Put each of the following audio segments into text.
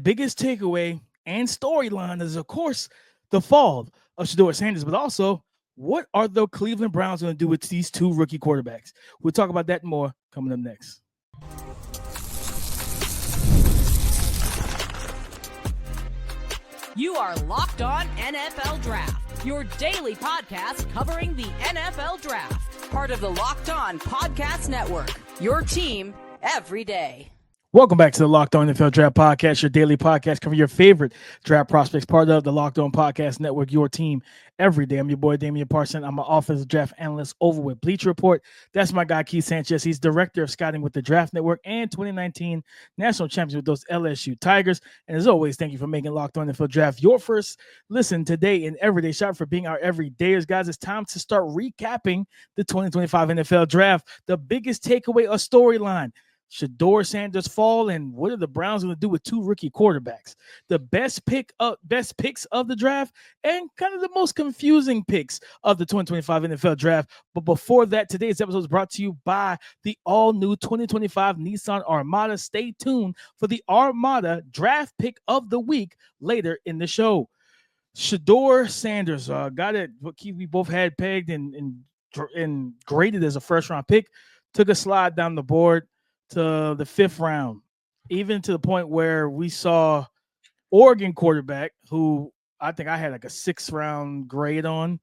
Biggest takeaway and storyline is, of course, the fall of Shedeur Sanders, but also what are the Cleveland Browns going to do with these two rookie quarterbacks? We'll talk about that and more coming up next. You are Locked On NFL Draft, your daily podcast covering the NFL Draft. Part of the Locked On Podcast Network, your team every day. Welcome back to the Locked On NFL Draft Podcast, your daily podcast covering your favorite draft prospects, part of the Locked On Podcast Network, your team every day. I'm your boy, Damian Parson. I'm an offensive draft analyst over with Bleacher Report. That's my guy, Keith Sanchez. He's director of scouting with the Draft Network and 2019 national champions with those LSU Tigers. And as always, thank you for making Locked On NFL Draft your first listen today and everyday. Shout out for being our everydayers, guys. It's time to start recapping the 2025 NFL Draft. The biggest takeaway, a storyline. Shedeur Sanders fall, and what are the Browns going to do with two rookie quarterbacks? The best picks of the draft, and kind of the most confusing picks of the 2025 NFL Draft. But before that, today's episode is brought to you by the all-new 2025 Nissan Armada. Stay tuned for the Armada Draft Pick of the Week later in the show. Shedeur Sanders, got it. What we both had pegged and graded as a first-round pick, took a slide down the board to the fifth round, even to the point where we saw Oregon quarterback, who I think I had like a 6th round grade on,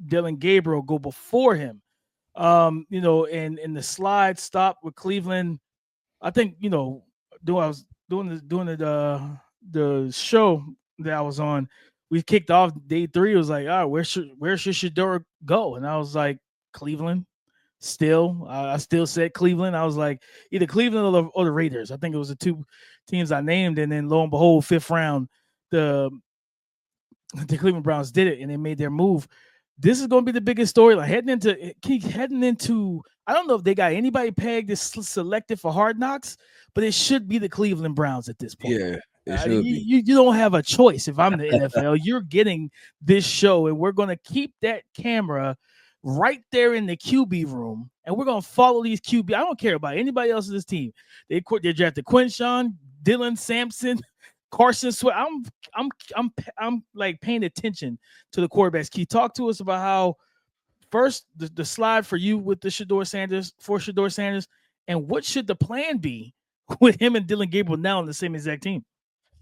Dillon Gabriel, go before him. And the slide stopped with Cleveland. I think, I was doing the show that I was on. We kicked off day 3. It was like, all right, where should Shedeur go? And I was like, Cleveland. Still, I still said Cleveland. I was like, either Cleveland or the Raiders. I think it was the two teams I named, and then lo and behold, 5th round, the Cleveland Browns did it, and they made their move. This is going to be the biggest storyline heading into. I don't know if they got anybody pegged as selected for Hard Knocks, but it should be the Cleveland Browns at this point. Yeah, it should be. You don't have a choice. If I'm the NFL, you're getting this show, and we're going to keep that camera right there in the QB room, and we're gonna follow these QB. I don't care about anybody else in this team. They drafted Quinshawn, Dillon, Sampson, Carson Sweat. I'm like paying attention to the quarterbacks. Can you talk to us about how first the slide for you with the Shedeur Sanders, and what should the plan be with him and Dillon Gabriel now on the same exact team?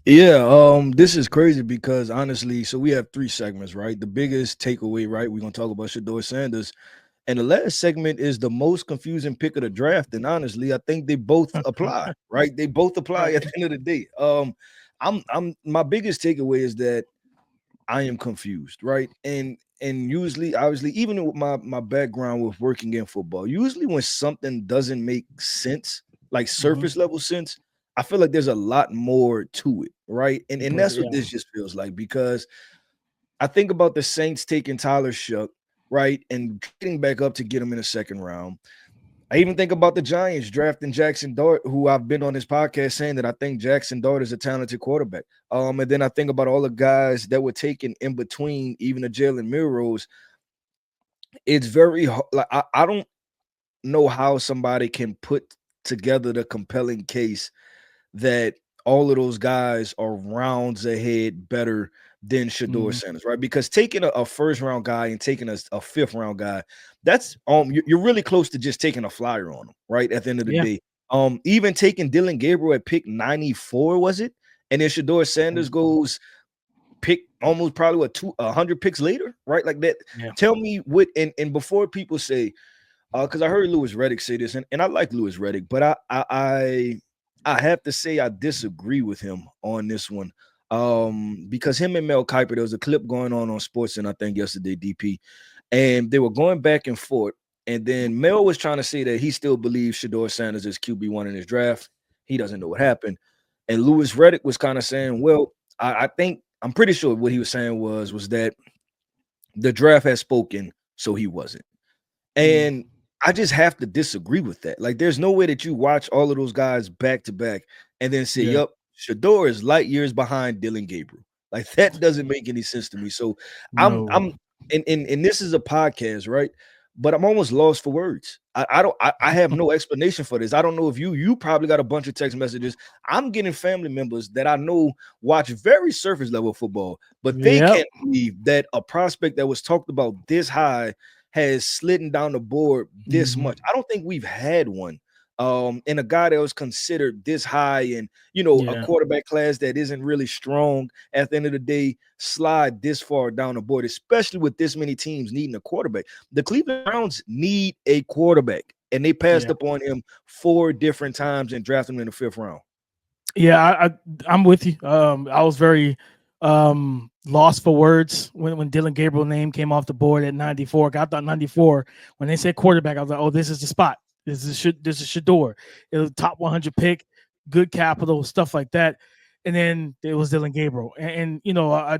Yeah, this is crazy because honestly, so we have 3 segments, right? The biggest takeaway, right? We're gonna talk about Shedeur Sanders, and the last segment is the most confusing pick of the draft. And honestly, I think they both apply, right? They both apply at the end of the day. I'm my biggest takeaway is that I am confused, right? And usually, obviously, even with my background with working in football, usually when something doesn't make sense, like surface level sense, I feel like there's a lot more to it, right? And that's what this just feels like, because I think about the Saints taking Tyler Shuck, right, and getting back up to get him in the 2nd round. I even think about the Giants drafting Jackson Dart, who I've been on this podcast saying that I think Jackson Dart is a talented quarterback. And then I think about all the guys that were taken in between, even the Jalen Milrows. It's very hard. Like, I don't know how somebody can put together the compelling case that all of those guys are rounds ahead better than Shedeur Sanders, right? Because taking a 1st round guy and taking a 5th round guy, that's you're really close to just taking a flyer on them, right? At the end of the day. Even taking Dillon Gabriel at pick 94, was it? And then Shedeur Sanders goes pick almost probably 100 picks later, right? Like that. Yeah. Tell me what, and before people say, because I heard Louis Riddick say this, and I like Louis Riddick, but I have to say I disagree with him on this one, because him and Mel Kiper, there was a clip going on SportsCenter, I think yesterday, DP, and they were going back and forth, and then Mel was trying to say that he still believes Shedeur Sanders is QB1 in his draft. He doesn't know what happened. And Louis Riddick was kind of saying, well, I think, I'm pretty sure what he was saying was that the draft has spoken, so he wasn't. And I just have to disagree with that. Like, there's no way that you watch all of those guys back to back and then say, yep, Shedeur is light years behind Dillon Gabriel. Like, that doesn't make any sense to me. So I'm and this is a podcast, right? but I'm almost lost for words. I have no explanation for this. I don't know if you probably got a bunch of text messages. I'm getting family members that I know watch very surface level football, but they can't believe that a prospect that was talked about this high has slidden down the board this much. I don't think we've had one. And a guy that was considered this high and, a quarterback class that isn't really strong at the end of the day slide this far down the board, especially with this many teams needing a quarterback. The Cleveland Browns need a quarterback, and they passed up on him 4 different times and drafted him in the 5th round. Yeah, I'm with you. I was very lost for words when Dillon Gabriel's name came off the board at 94. I thought 94, when they said quarterback, I was like, oh, this is the spot. This is Shedeur. It was a top 100 pick, good capital, stuff like that. And then it was Dillon Gabriel. And I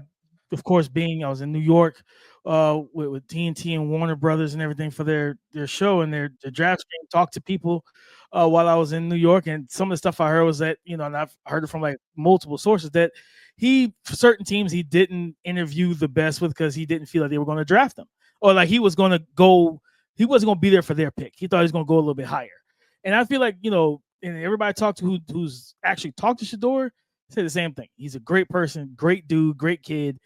of course, I was in New York with TNT and Warner Brothers and everything for their show and their draft stream, talked to people while I was in New York. And some of the stuff I heard was that, and I've heard it from like multiple sources, that for certain teams, he didn't interview the best with because he didn't feel like they were going to draft him, or like he wasn't going to be there for their pick. He thought he was going to go a little bit higher. And I feel like, and everybody talked to who's actually talked to Shedeur said the same thing. He's a great person, great dude, great kid.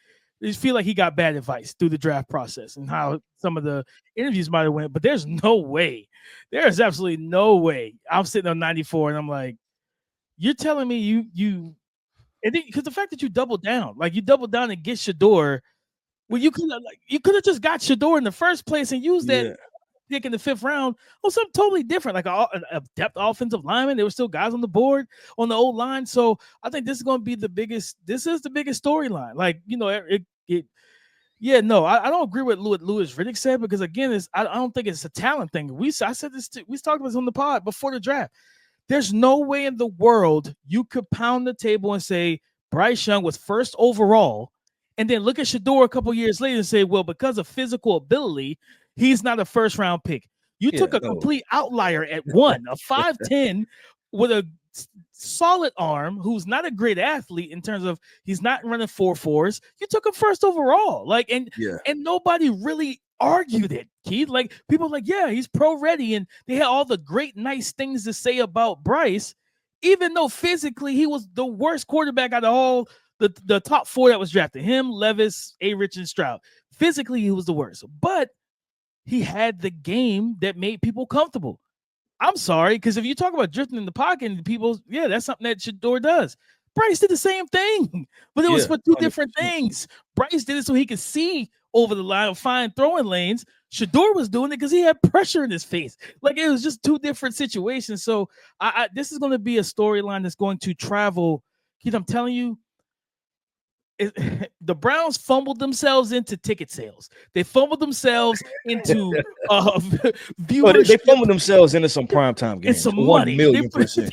I just feel like he got bad advice through the draft process and how some of the interviews might have went, but there's no way. There's absolutely no way. I'm sitting on 94 and I'm like, you're telling me you and because the fact that you doubled down and get Shedeur, well, you could have just got Shedeur in the first place and used that pick in the 5th round on something totally different, like a depth offensive lineman. There were still guys on the board on the old line. So I think this is going to be the biggest storyline. Like, I don't agree with what Louis Riddick said, because again, I don't think it's a talent thing. We talked about this on the pod before the draft. There's no way in the world you could pound the table and say Bryce Young was 1st overall, and then look at Shedeur a couple years later and say, well, because of physical ability, he's not a 1st round pick. You took a complete outlier at 1, a 5'10" with a solid arm, who's not a great athlete in terms of he's not running 4.4s. You took him 1st overall. And nobody really argued it, Keith. Like, people like, yeah, he's pro ready, and they had all the great, nice things to say about Bryce, even though physically he was the worst quarterback out of all the top 4 that was drafted. Him, Levis, A-Rich, and Stroud. Physically, he was the worst. But he had the game that made people comfortable. I'm sorry, because if you talk about drifting in the pocket and people, that's something that Shedeur does. Bryce did the same thing, but it was for 2 different things. Bryce did it so he could see over the line, find throwing lanes. Shedeur was doing it because he had pressure in his face. Like, it was just 2 different situations. So this is going to be a storyline that's going to travel. Keith, I'm telling you, the Browns fumbled themselves into ticket sales. They fumbled themselves into viewership. They fumbled themselves into some primetime games. It's some money. 1,000,000%.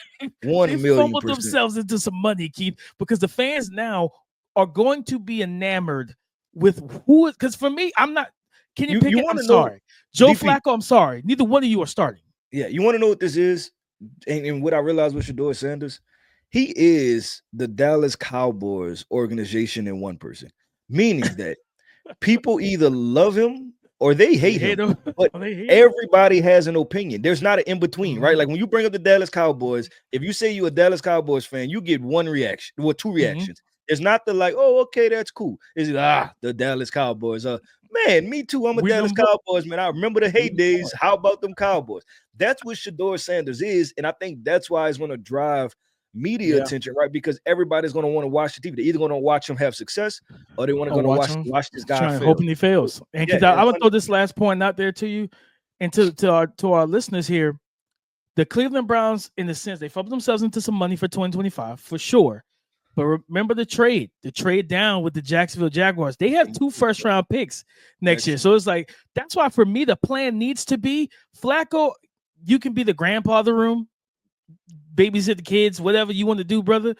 They fumbled themselves into some money, Keith, because the fans now are going to be enamored with who. Because for me, I'm not Kenny Pickett. I'm sorry, Joe Flacco. I'm sorry. Neither one of you are starting. Yeah, you want to know what this is, and what I realized with Shedeur Sanders. He is the Dallas Cowboys organization in one person, meaning that people either love him or they hate him. But everybody has an opinion. There's not an in-between, right? Like, when you bring up the Dallas Cowboys, if you say you're a Dallas Cowboys fan, you get 1 reaction, or 2 reactions. It's not the like, oh, okay, that's cool. It's the Dallas Cowboys. Man, me too. I'm a Dallas Cowboys, man. I remember the heydays. How about them Cowboys? That's what Shedeur Sanders is, and I think that's why it's going to drive media attention, right? Because everybody's going to want to watch the TV. They're either going to watch him have success, or they want to watch this guy fail. Hoping he fails. And I want to throw this last point out there to you and to our listeners here. The Cleveland Browns, in a sense, they fumbled themselves into some money for 2025 for sure. But remember the trade down with the Jacksonville Jaguars. They have 2 first-round picks next year. So it's like, that's why for me the plan needs to be Flacco. You can be the grandpa of the room, babysit the kids, whatever you want to do, brother.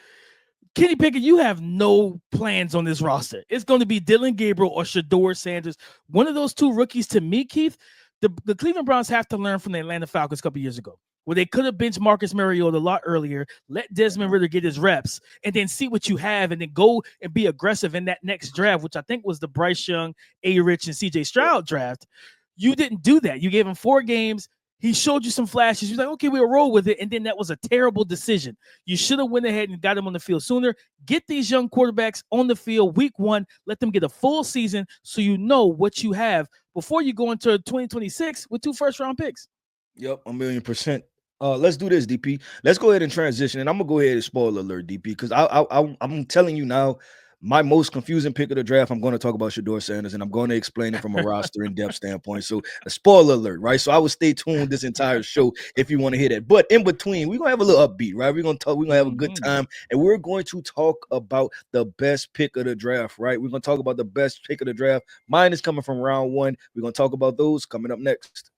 Kenny Pickett, you have no plans on this roster. It's going to be Dillon Gabriel or Shedeur Sanders. One of those 2 rookies, to me, Keith, the Cleveland Browns have to learn from the Atlanta Falcons a couple years ago, where they could have benched Marcus Mariota a lot earlier, let Desmond Ridder get his reps, and then see what you have, and then go and be aggressive in that next draft, which I think was the Bryce Young, A-Rich, and C.J. Stroud draft. You didn't do that. You gave him 4 games. He showed you some flashes. You're like, okay, we'll roll with it. And then that was a terrible decision. You should have went ahead and got him on the field sooner. Get these young quarterbacks on the field week 1. Let them get a full season so you know what you have before you go into 2026 with 2 first-round picks. Yep, 1,000,000%. Let's do this, DP. Let's go ahead and transition, and I'm gonna go ahead and spoiler alert, DP, because I'm telling you now, my most confusing pick of the draft. I'm going to talk about Shedeur Sanders, and I'm going to explain it from a roster in depth standpoint. So, a spoiler alert, right? So, I would stay tuned this entire show if you want to hear that. But in between, we're gonna have a little upbeat, right? We're gonna have a good time, and we're going to talk about the best pick of the draft, right? We're gonna talk about the best pick of the draft. Mine is coming from round 1. We're gonna talk about those coming up next.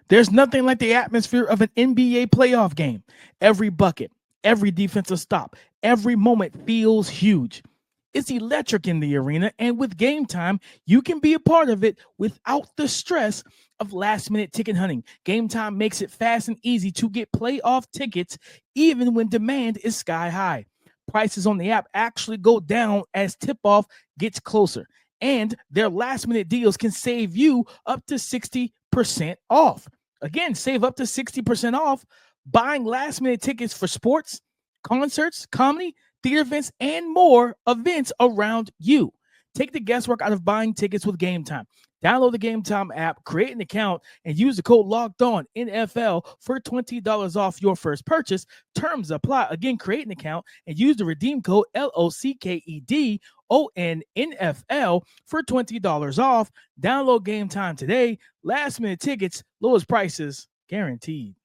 There's nothing like the atmosphere of an NBA playoff game. Every bucket, every defensive stop, every moment feels huge. It's electric in the arena, and with Game Time, you can be a part of it without the stress of last-minute ticket hunting. Game Time makes it fast and easy to get playoff tickets, even when demand is sky high. Prices on the app actually go down as tip-off gets closer, and their last-minute deals can save you up to 60% off. Again, save up to 60% off buying last-minute tickets for sports, concerts, comedy, theater events, and more events around you. Take the guesswork out of buying tickets with Game Time. Download the Game Time app, create an account, and use the code LOCKEDON NFL for $20 off your first purchase. Terms apply. Again, create an account and use the redeem code LOCKEDONNFL for $20 off. Download Game Time today. Last minute tickets, lowest prices guaranteed.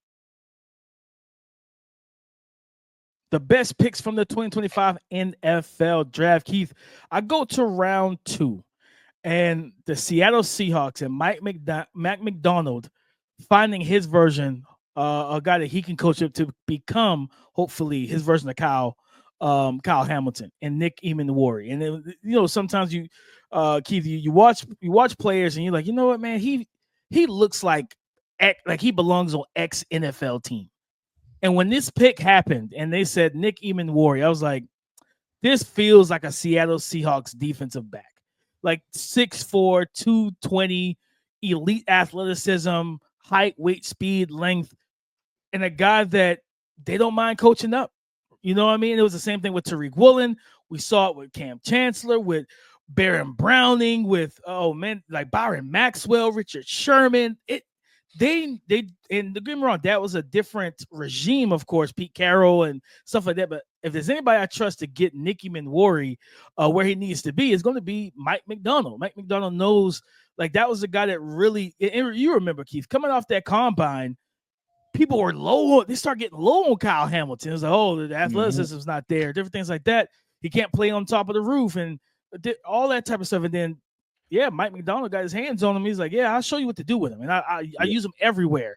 The best picks from the 2025 NFL draft, Keith. I go to round 2, and the Seattle Seahawks and Mike McDonald finding his version, a guy that he can coach up to become, hopefully, his version of Kyle Hamilton and Nick Emmanwori. And then, sometimes you, Keith, you watch players and you're like, you know what, man, he looks like he belongs on X NFL team. And when this pick happened and they said Nick Emmanwori, I was like, this feels like a Seattle Seahawks defensive back. Like 6'4", 220, elite athleticism, height, weight, speed, length, and a guy that they don't mind coaching up. You know what I mean? It was the same thing with Tariq Woolen. We saw it with Cam Chancellor, with Baron Browning, with, like Byron Maxwell, Richard Sherman. And don't get me wrong, that was a different regime, of course, Pete Carroll and stuff like that. But if there's anybody I trust to get Nick Emmanwori where he needs to be, it's going to be Mike McDonald. Mike McDonald knows, like, that was the guy that really, you remember, Keith, coming off that combine, people were low. They start getting low on Kyle Hamilton. It was like, oh, the athleticism's not there, different things like that. He can't play on top of the roof and all that type of stuff. And then, Mike McDonald got his hands on him. He's like, I'll show you what to do with him. And I use him everywhere.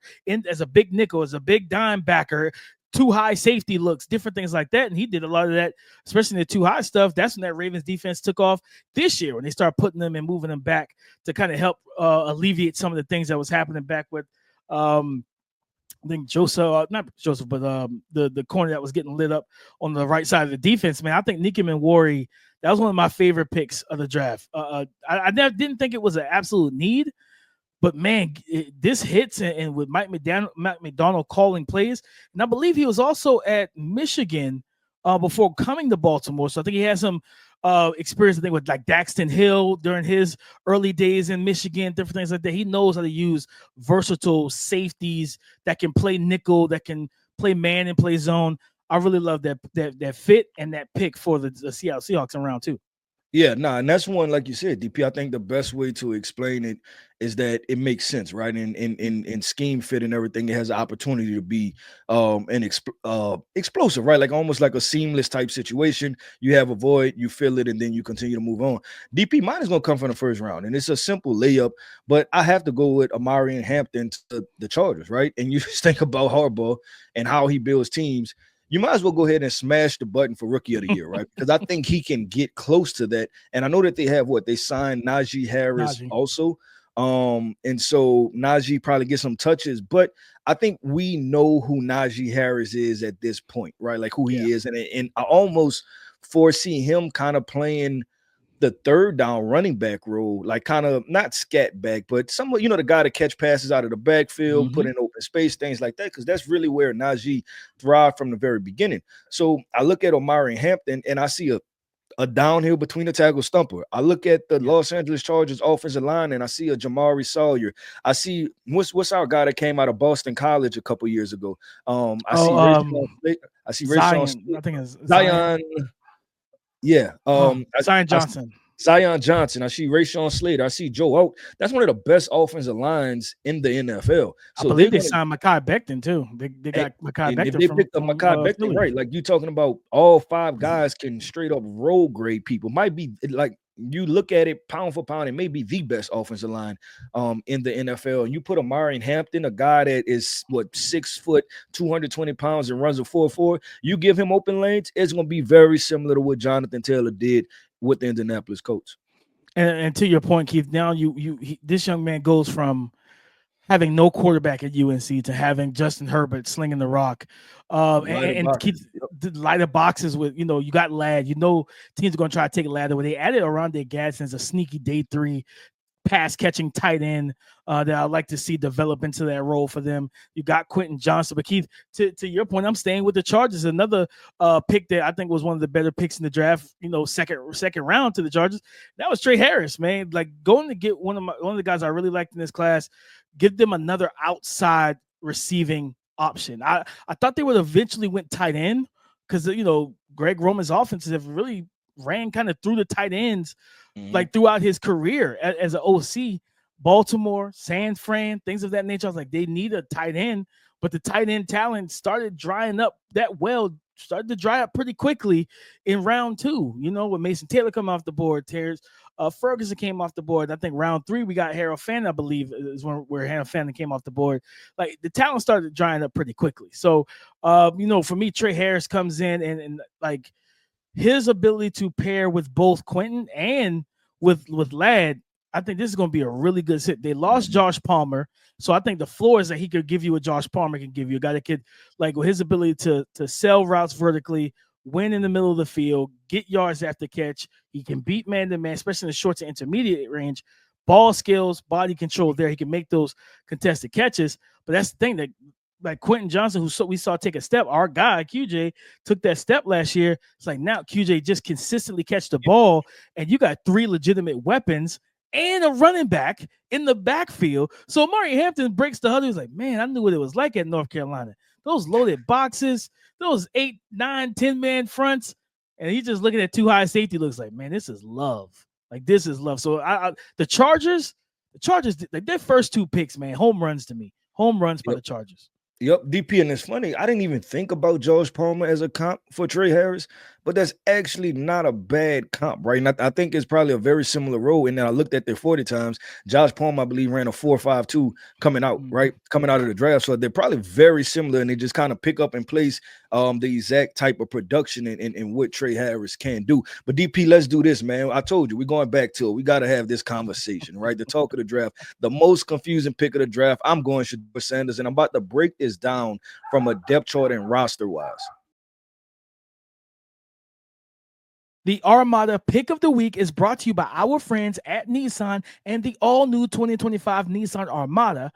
As a big nickel, as a big dime backer, too high safety looks, different things like that. And he did a lot of that, especially in the too high stuff. That's when that Ravens defense took off this year, when they started putting them and moving them back to kind of help alleviate some of the things that was happening back with, I think not Joseph, but the corner that was getting lit up on the right side of the defense. Man, I think Nick Emmanwori, that was one of my favorite picks of the draft. I didn't think it was an absolute need, but man, this hits and with Mike McDonald calling plays. And I believe he was also at Michigan before coming to Baltimore. So I think he has some experience, I think, with like Daxton Hill during his early days in Michigan, different things like that. He knows how to use versatile safeties that can play nickel, that can play man and play zone. I really love that fit and that pick for the Seattle Seahawks in round 2. Yeah, and that's one, like you said, DP. I think the best way to explain it is that it makes sense, right? In scheme fit and everything, it has an opportunity to be explosive, right? Like almost like a seamless type situation. You have a void, you fill it, and then you continue to move on. DP, mine is gonna come from the first round, and it's a simple layup, but I have to go with Amari and Hampton to the Chargers, right? And you just think about Harbaugh and how he builds teams. You might as well go ahead and smash the button for Rookie of the Year, right? Because I think he can get close to that. And I know that they signed Najee Harris also. And so Najee probably gets some touches, but I think we know who Najee Harris is at this point, right? Like who he is. And I almost foresee him kind of playing the third down running back role, like kind of not scat back, but somewhat, the guy to catch passes out of the backfield, put in open space, things like that, because that's really where Najee thrived from the very beginning. So I look at Omari Hampton and I see a downhill between the tackle stumper. I look at the Los Angeles Chargers offensive line and I see a Jamari Sawyer. I see what's our guy that came out of Boston College a couple years ago. I see Zion. I think it's Zion. Yeah. Zion Johnson. Zion Johnson. I see Rashawn Slater. I see Joe Oak. That's one of the best offensive lines in the NFL. So I believe they signed Mekhi Becton too. They got Mekhi Becton. They picked up Mekhi Becton, right? Like you talking about all five guys can straight up role grade people. Might be like you look at it pound for pound, it may be the best offensive line in the NFL. And you put Omari Hampton, a guy that is 6 foot, 220 pounds, and runs a 4.4. You give him open lanes, it's gonna be very similar to what Jonathan Taylor did with the Indianapolis Colts. And to your point, Keith, now this young man goes from having no quarterback at UNC to having Justin Herbert slinging the rock, and Keith, lighter boxes with you got Ladd. Teams are going to try to take Ladd away. They added Oronde Gadsden as a sneaky day 3 pass catching tight end that I'd like to see develop into that role for them. You got Quentin Johnson, but Keith, to your point, I'm staying with the Chargers. Another pick that I think was one of the better picks in the draft. Second round to the Chargers. That was Trey Harris, man. Like going to get one of the guys I really liked in this class. Give them another outside receiving option. I thought they would eventually went tight end because Greg Roman's offenses have really ran kind of through the tight ends like throughout his career as an OC. Baltimore, San Fran, things of that nature. I was like, they need a tight end, but the tight end talent started drying up started to dry up pretty quickly in round 2. With Mason Taylor coming off the board, Ferguson came off the board. I think round 3 we got Harold Fannin, I believe, is where Harold Fannin came off the board. Like the talent started drying up pretty quickly. So, for me, Trey Harris comes in and like his ability to pair with both Quentin and with Ladd. I think this is going to be a really good sit. They lost Josh Palmer, so I think the floor is that he could give you what Josh Palmer can give you. A guy that could, like, with his ability to sell routes vertically, win in the middle of the field, get yards after catch. He can beat man-to-man, especially in the short to intermediate range. Ball skills, body control there. He can make those contested catches. But that's the thing that, like Quentin Johnson, we saw take a step. Our guy, QJ, took that step last year. It's like now QJ just consistently catch the ball, and you got 3 legitimate weapons and a running back in the backfield. So Omari Hampton breaks the huddle. He's like, man, I knew what it was like at North Carolina. Those loaded boxes, those 8, 9, 10-man fronts. And he's just looking at 2 high safety. Looks like, man, this is love. Like, this is love. So the Chargers, like their first 2 picks, man, home runs to me. Home runs by the Chargers. Yep, DP, and it's funny. I didn't even think about Josh Palmer as a comp for Trey Harris, but that's actually not a bad comp, right? And I think it's probably a very similar role. And then I looked at their 40 times. Josh Palmer, I believe, ran a 4.52 coming out, right? Coming out of the draft. So they're probably very similar, and they just kind of pick up and place the exact type of production in what Trey Harris can do. But DP, let's do this, man. I told you, we're going back to it. We got to have this conversation, right? The talk of the draft, the most confusing pick of the draft. I'm going Shedeur Sanders, and I'm about to break this down from a depth chart and roster wise. The Armada pick of the week is brought to you by our friends at Nissan and the all-new 2025 Nissan Armada.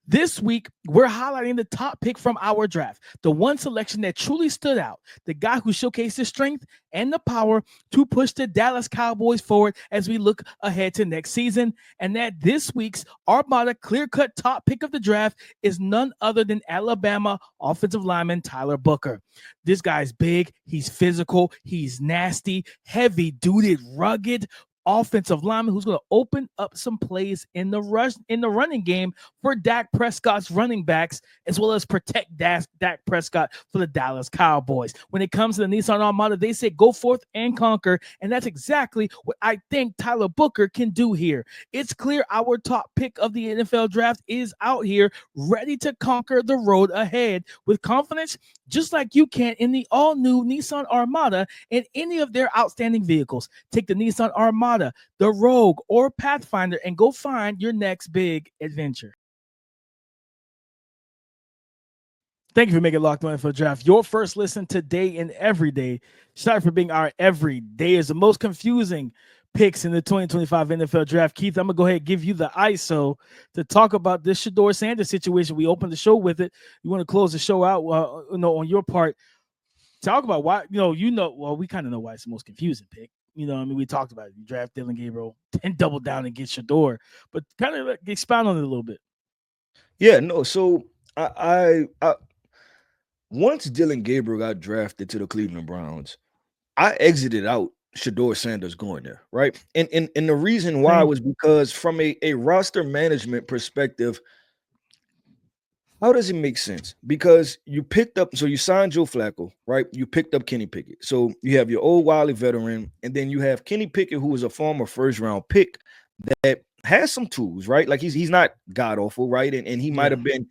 This week, we're highlighting the top pick from our draft, the one selection that truly stood out, the guy who showcased his strength and the power to push the Dallas Cowboys forward as we look ahead to next season. And that this week's Armada clear-cut top pick of the draft is none other than Alabama offensive lineman Tyler Booker. This guy's big, he's physical, he's nasty, heavy-duty, rugged, offensive lineman who's going to open up some plays in the running game for Dak Prescott's running backs, as well as protect Dak Prescott for the Dallas Cowboys. When it comes to the Nissan Armada, they say go forth and conquer, and that's exactly what I think Tyler Booker can do here. It's clear our top pick of the NFL draft is out here, ready to conquer the road ahead with confidence, just like you can in the all-new Nissan Armada and any of their outstanding vehicles. Take the Nissan Armada, the Rogue, or Pathfinder and go find your next big adventure. Thank you for making Locked On NFL Draft your first listen today and every day. Sorry for being our every day is the most confusing picks in the 2025 NFL Draft. Keith, I'm gonna go ahead and give you the ISO to talk about this Shedeur Sanders situation. We opened the show with it. You want to close the show out, on your part. Talk about why, well, we kind of know why it's the most confusing pick. We talked about it. You draft Dillon Gabriel and double down and get Shedeur, but kind of expound on it a little bit. Yeah, no. So I once Dillon Gabriel got drafted to the Cleveland Browns, I exited out Shedeur Sanders going there, right? And the reason why was because from a roster management perspective, how does it make sense? Because you signed Joe Flacco, right? You picked up Kenny Pickett. So you have your old wily veteran, and then you have Kenny Pickett, who was a former first-round pick that has some tools, right? Like he's not god-awful, right? And he might have been,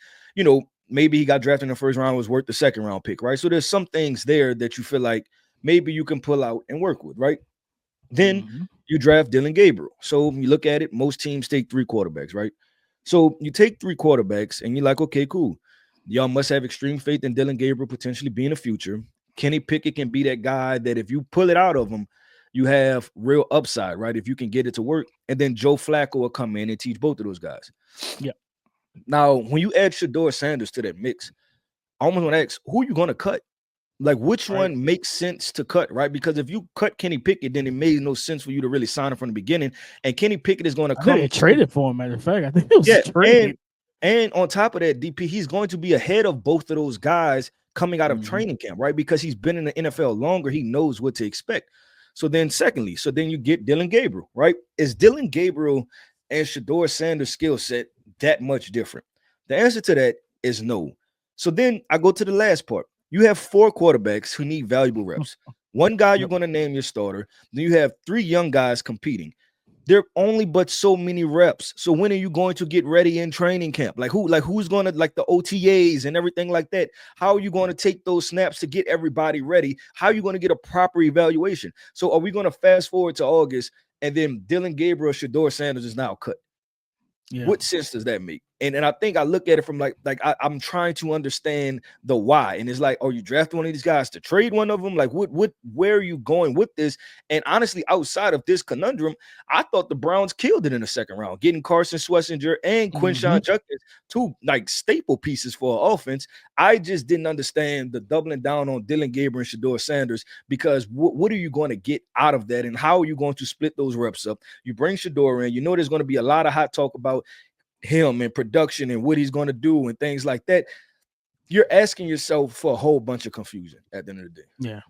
maybe he got drafted in the first round, was worth the second-round pick, right? So there's some things there that you feel like maybe you can pull out and work with, right? Then you draft Dillon Gabriel. So you look at it, most teams take 3 quarterbacks, right? So you take 3 quarterbacks and you're like, okay, cool. Y'all must have extreme faith in Dillon Gabriel potentially being a future. Kenny Pickett can be that guy that if you pull it out of him, you have real upside, right? If you can get it to work. And then Joe Flacco will come in and teach both of those guys. Yeah. Now, when you add Shedeur Sanders to that mix, I almost want to ask, who are you going to cut? Like, which one makes sense to cut, right? Because if you cut Kenny Pickett, then it made no sense for you to really sign him from the beginning. And Kenny Pickett is going to come. They traded for him, matter of fact. I think it was traded. And on top of that, DP, he's going to be ahead of both of those guys coming out of training camp, right? Because he's been in the NFL longer. He knows what to expect. So then you get Dillon Gabriel, right? Is Dillon Gabriel and Shedeur Sanders' skill set that much different? The answer to that is no. So then I go to the last part. You have 4 quarterbacks who need valuable reps. One guy you're going to name your starter. Then you have 3 young guys competing. There are only but so many reps. So when are you going to get ready in training camp? Who's going to, like, the OTAs and everything like that? How are you going to take those snaps to get everybody ready? How are you going to get a proper evaluation? So are we going to fast forward to August and then Dillon Gabriel, Shedeur Sanders is now cut? Yeah. What sense does that make? And I think I look at it from I'm trying to understand the why. And it's like, oh, you draft one of these guys to trade one of them? Like, where are you going with this? And honestly, outside of this conundrum, I thought the Browns killed it in the second round, getting Carson Schlesinger and Quinshawn Judkins, 2 like staple pieces for offense. I just didn't understand the doubling down on Dillon Gabriel and Shedeur Sanders, because what are you going to get out of that? And how are you going to split those reps up? You bring Shedeur in, there's going to be a lot of hot talk about him and production and what he's going to do and things like that. You're asking yourself for a whole bunch of confusion at the end of the day. Yeah.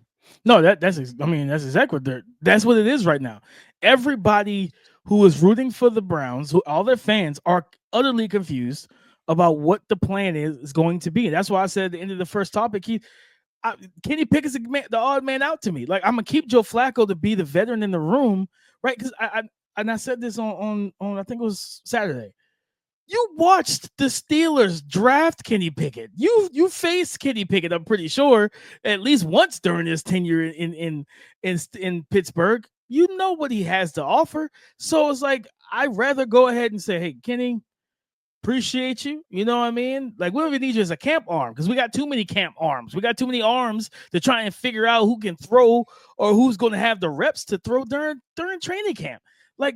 No, that's exactly that's what it is right now. Everybody who is rooting for the Browns, all their fans, are utterly confused about what the plan is going to be. And that's why I said at the end of the first topic, Kenny Pickett is the odd man out to me. Like, I'm gonna keep Joe Flacco to be the veteran in the room, right? Because I said this on I think it was Saturday. You watched the Steelers draft Kenny Pickett. You faced Kenny Pickett, I'm pretty sure, at least once during his tenure in Pittsburgh. You know what he has to offer. So it's like, I'd rather go ahead and say, hey, Kenny, appreciate you. You know what I mean? Like, what we need you as a camp arm, because we got too many camp arms. We got too many arms to try and figure out who can throw or who's going to have the reps to throw during training camp. Like,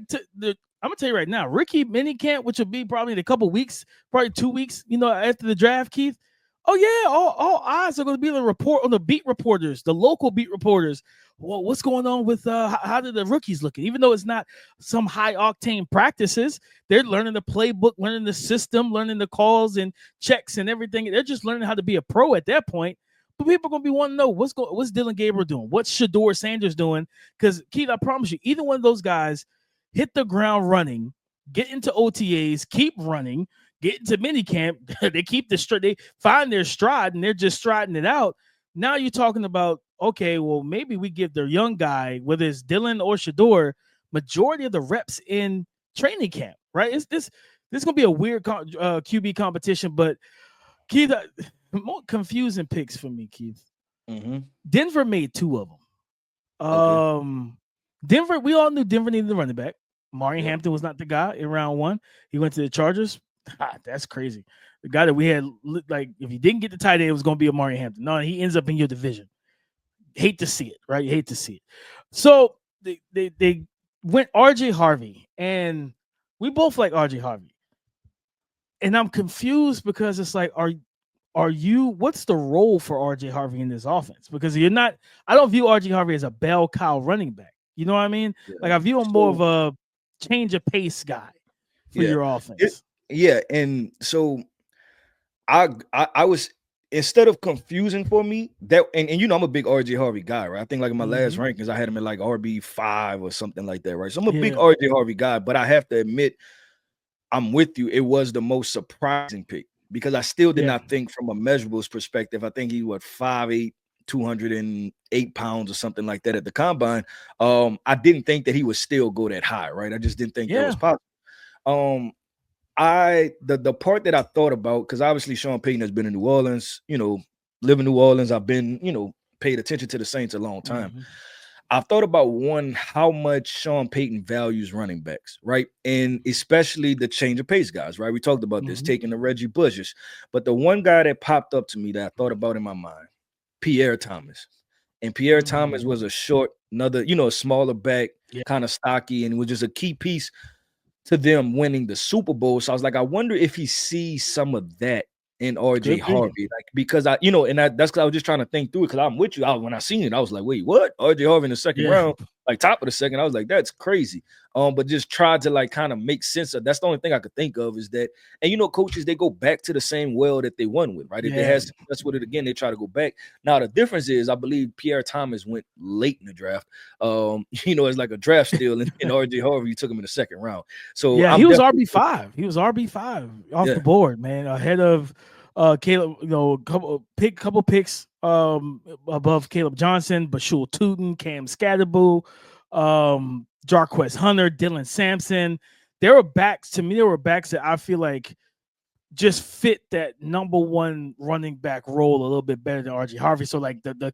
I'm gonna tell you right now, rookie minicamp, which will be probably in a couple weeks, probably 2 weeks, after the draft, Keith. Oh yeah, all eyes are going to be on the beat reporters, the local beat reporters. Well, what's going on with how did the rookies looking? Even though it's not some high octane practices, they're learning the playbook, learning the system, learning the calls and checks and everything. They're just learning how to be a pro at that point. But people are going to be wanting to know what's Dillon Gabriel doing, what's Shedeur Sanders doing? Because Keith, I promise you, either one of those guys hit the ground running, get into OTAs, keep running, get into minicamp. They find their stride and they're just striding it out. Now you're talking about, okay, well, maybe we give their young guy, whether it's Dillon or Shedeur, majority of the reps in training camp, right? This going to be a weird QB competition, but Keith, more confusing picks for me, Keith. Denver made 2 of them. Okay. Denver, we all knew Denver needed a running back. Mari Hampton was not the guy in round 1. He went to the Chargers. That's crazy. The guy that we had, like, if he didn't get the tight end, it was going to be a Mari Hampton. No, he ends up in your division. Hate to see it, right? You hate to see it. So they went RJ Harvey, and we both like RJ Harvey. And I'm confused because it's like, are you, what's the role for RJ Harvey in this offense? Because you're not, I don't view RJ Harvey as a bell cow running back. You know what I mean? Yeah. Like I view him more of a change of pace guy for your offense. And so I was, instead of confusing for me that, and you know, I'm a big RJ Harvey guy, right? I think like in my last rankings, I had him in like RB5 or something like that, right? So I'm a big RJ Harvey guy, but I have to admit, I'm with you. It was the most surprising pick because I still did not think from a measurables perspective. I think he was 5'8", 208 pounds or something like that at the combine. I didn't think that he would still go that high, right? I just didn't think that was possible. The part that I thought about, because obviously Sean Payton has been in New Orleans, you know, live in New Orleans. I've been, you know, paid attention to the Saints a long time. I've thought about one, how much Sean Payton values running backs, right? And especially the change of pace guys, right? We talked about this, taking the Reggie Bushes. But the one guy that popped up to me that I thought about in my mind, Pierre Thomas. And Pierre Thomas was a short, another, you know, a smaller back, kind of stocky, and was just a key piece to them winning the Super Bowl. So I was like, I wonder if he sees some of that in RJ Harvey, like, because I, you know, and that's because I was just trying to think through it, because I'm with you. When I seen it, I was like, wait, what? RJ Harvey in the second round, like top of the second. I was like, that's crazy. But just tried to like kind of make sense of. That's the only thing I could think of is that, and you know, coaches, they go back to the same well that they won with, right? If they had success with it again, they try to go back. Now the difference is, I believe Pierre Thomas went late in the draft. You know, it's like a draft steal, and RJ Harvey, you took him in the second round. So he was RB5. He was RB5 off the board, man, ahead of Caleb. You know, couple picks above Caleb Johnson, Bashul Tootin, Cam Scatterboo, Jarquez Hunter, Dylan Sampson. There were backs that I feel like just fit that number one running back role a little bit better than RJ Harvey. So like the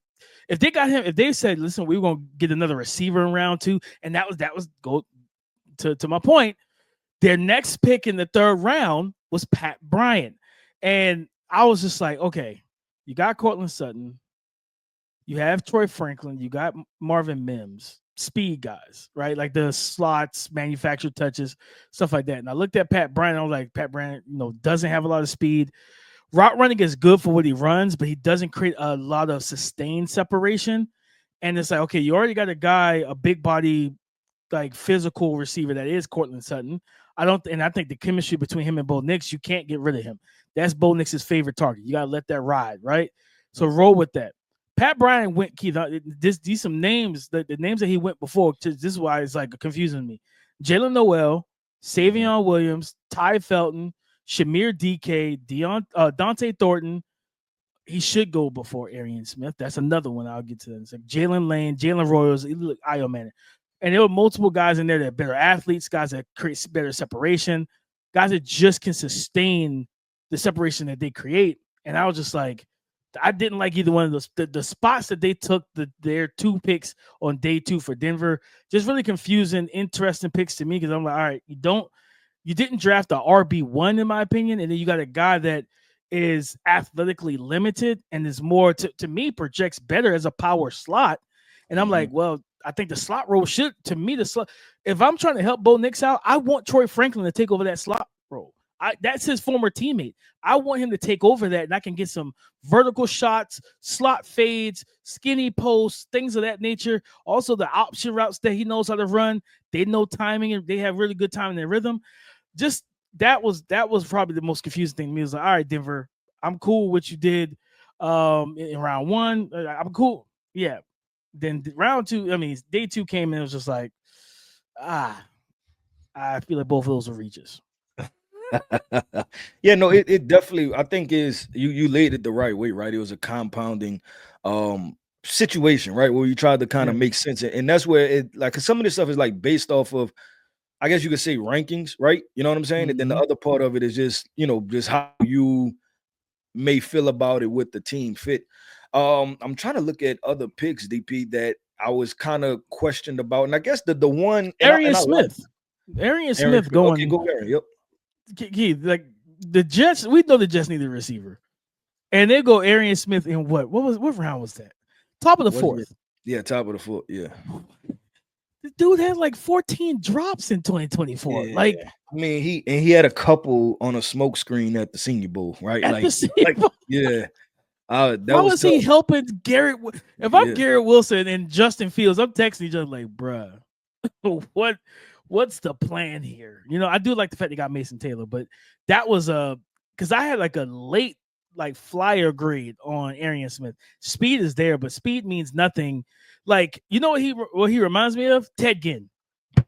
if they got him, if they said, listen, we're gonna get another receiver in round 2, and that was go to my point. Their next pick in the third round was Pat Bryant, and I was just like, okay, you got Cortland Sutton, you have Troy Franklin, you got Marvin Mims, speed guys, right? Like the slots, manufactured touches, stuff like that. And I looked at Pat Bryant, I was like, Pat Bryant, you know, doesn't have a lot of speed. Route running is good for what he runs, but he doesn't create a lot of sustained separation. And it's like, okay, you already got a guy, a big body, like physical receiver that is Cortland Sutton. I think the chemistry between him and Bo Nix, you can't get rid of him. That's Bo Nix's favorite target. You gotta let that ride, right? So roll with that. Pat Bryant went, Keith. These some names, the names that he went before. This is why it's like confusing me. Jalen Noel, Savion Williams, Ty Felton, Shamir DK, Dante Thornton. He should go before Arian Smith. That's another one I'll get to. It's like Jalen Lane, Jalen Royals, Io Manning. And there were multiple guys in there that are better athletes, guys that create better separation, guys that just can sustain the separation that they create. And I was just like, I didn't like either one of those. The spots that they took their 2 picks on day 2 for Denver, just really confusing, interesting picks to me, because I'm like, all right, you didn't draft a RB1 in my opinion, and then you got a guy that is athletically limited and is more to me projects better as a power slot. And I'm like, well, I think the slot role should, to me, the slot. If I'm trying to help Bo Nix out, I want Troy Franklin to take over that slot role. That's his former teammate. I want him to take over that, and I can get some vertical shots, slot fades, skinny posts, things of that nature. Also, the option routes that he knows how to run. They know timing, and they have really good timing and rhythm. Just that was probably the most confusing thing to me. It was like, all right, Denver, I'm cool with what you did in round 1. I'm cool. Yeah. Then round 2, I mean, day 2 came in. It was just like, I feel like both of those are reaches. Yeah, no, it definitely, I think is you laid it the right way, right? It was a compounding situation, right? Where you tried to kind of make sense. And that's where it, like, some of this stuff is like based off of, I guess you could say, rankings, right? You know what I'm saying? And then the other part of it is just, you know, just how you may feel about it with the team fit. I'm trying to look at other picks, DP, that I was kind of questioned about. And I guess the one Arian Smith. Arian Smith going. Okay, go Arian. Yep. Keith, like the Jets, we know the Jets need a receiver. And they go Arian Smith in what round was that? Top of the 4th. Yeah, top of the 4th. Yeah. The dude had like 14 drops in 2024. Yeah. Like, I mean, he had a couple on a smoke screen at the Senior Bowl, right? at the Super Bowl. Yeah. That How was is he tough. helping Garrett? If I'm Garrett Wilson and Justin Fields, I'm texting each other like, bruh, what's the plan here? You know, I do like the fact they got Mason Taylor, but that was because I had like a late like flyer grade on Arian Smith. Speed is there, but speed means nothing. Like, you know what he reminds me of? Ted Ginn.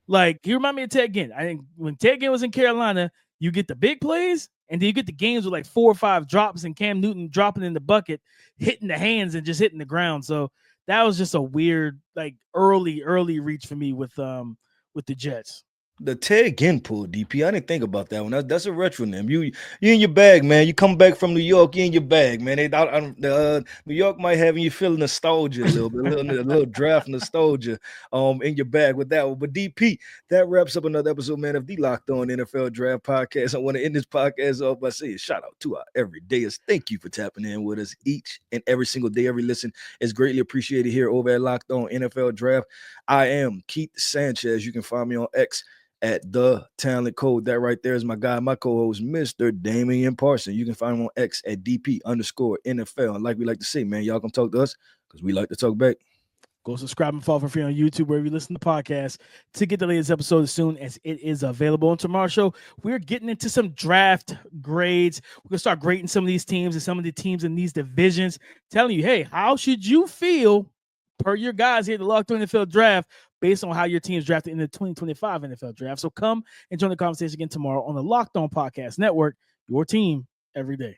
Like, he reminded me of Ted Ginn. I think when Ted Ginn was in Carolina, you get the big plays, and then you get the games with like 4 or 5 drops and Cam Newton dropping in the bucket, hitting the hands and just hitting the ground. So that was just a weird, like early reach for me with the Jets. The Ted Ginn pull, DP. I didn't think about that one. That's a retronym. You in your bag, man. You come back from New York, you in your bag, man. New York might have you feeling nostalgia a little bit, a little draft nostalgia in your bag with that one. But DP, that wraps up another episode, man, of the Locked On NFL Draft Podcast. I want to end this podcast off by saying shout out to our everydayers. Thank you for tapping in with us each and every single day. Every listen is greatly appreciated here over at Locked On NFL Draft. I am Keith Sanchez. You can find me on X at The Talent Code. That right there is my guy, my co-host, Mr. Damian Parson. You can find him on X at DP_NFL. And like we like to say, man, y'all come talk to us because we like to talk back. Go subscribe and follow for free on YouTube, wherever you listen to podcasts, to get the latest episode as soon as it is available. On tomorrow's show, we're getting into some draft grades. We're going to start grading some of these teams and some of the teams in these divisions, telling you, hey, how should you feel per your guys here at the Locked On NFL Draft based on how your team's drafted in the 2025 NFL Draft. So come and join the conversation again tomorrow on the Locked On Podcast Network, your team every day.